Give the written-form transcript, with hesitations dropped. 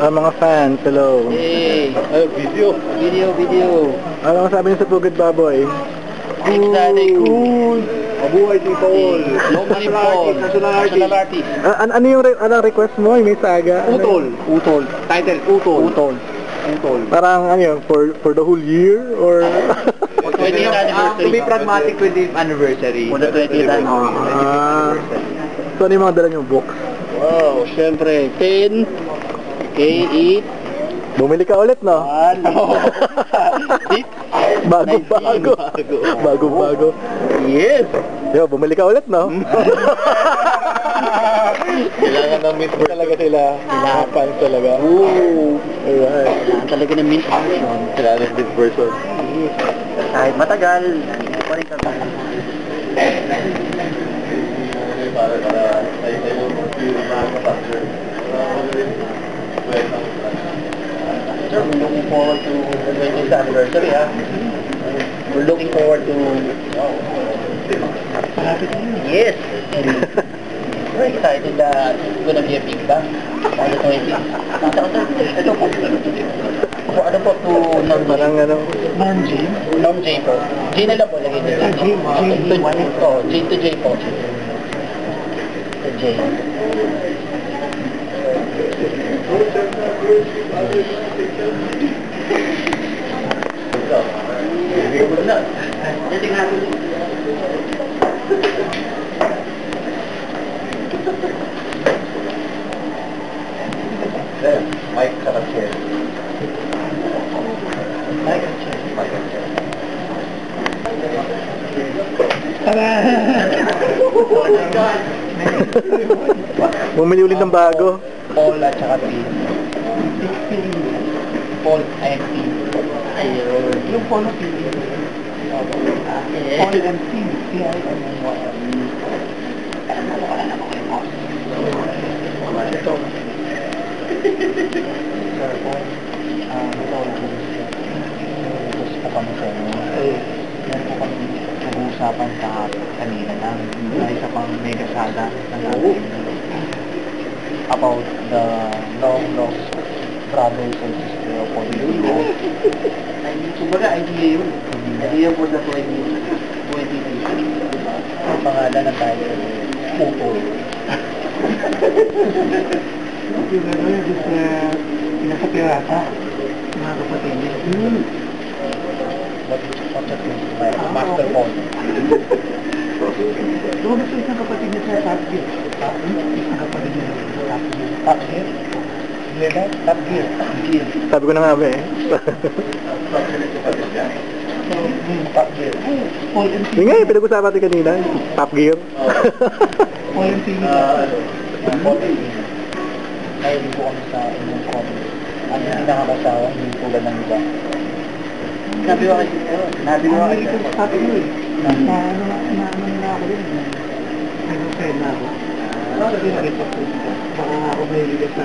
Mga fans, hello. Hey! Video. Ano ang sabi niyo sa Pugad Baboy? Cool! Mabuhay si Paul. National artist. Ano yung anong request mo? May saga? Utol. Title, Utol. Parang ano yun, for the whole year? Or... 20th anniversary. To be pragmatic, 20th anniversary. For the 20th anniversary. So ano yung mga dala niyong books? Wow, syempre, 10, K8. Bumili ka ulit, no? Bago. Yes! Yo, bumili ka ulit, no? Kailangan ng mint talaga sila. Kailangan fans talaga. Oo. Alright. Kailangan talaga ng mint version. Kailangan ng mint version. Yes. Kahit matagal, nandito pa rin kami. Sir, we're looking forward to the 20th anniversary, ha? We're looking forward to... Yes! We're excited that it's gonna be a big bang on the 20th. Ito po. Ano po to Norm J? Parang ano? Norm J po. J na lang po, lagay nila. J to J po. To J. Mike Caracel. Bumili ulit ng bago. Paul at saka P. Paul and P. Ayun. Yung Paul at P. Paul and P. Ito. Sir Paul, gusto po kami sa inyo. Meron po kami pag-uusapan kanina lang. Isa pang mega saga ng natin. About the long-lost brothers and sisters of Polynesian. Kumbaga, idea yun. Idea for the 2020. Ang pangalan na tayo, Utol. Yung ano yun, pinasapirata, mga kapatid niya. What's that mean? Master Paul. Lumabas yung isang kapatid niya sa Top Gear. Isang kapatid niya sa Top Gear. Top Gear. Sabi ko na nga ba eh. Top Gear. Paul and Hindi nga eh, pinag-usapan natin kanina. Top Gear. Paul and Phoebe. Paul and Phoebe. Nahilig po kami sa inyong comment. Ang pinakakasawa, hindi tulad ng iba. Sabi ko kasi, sabi ko kasi, sabi ko eh. Ano na ako yun. Nag-friend na ako. Sabi ko rin po. Baka ako mahilig sa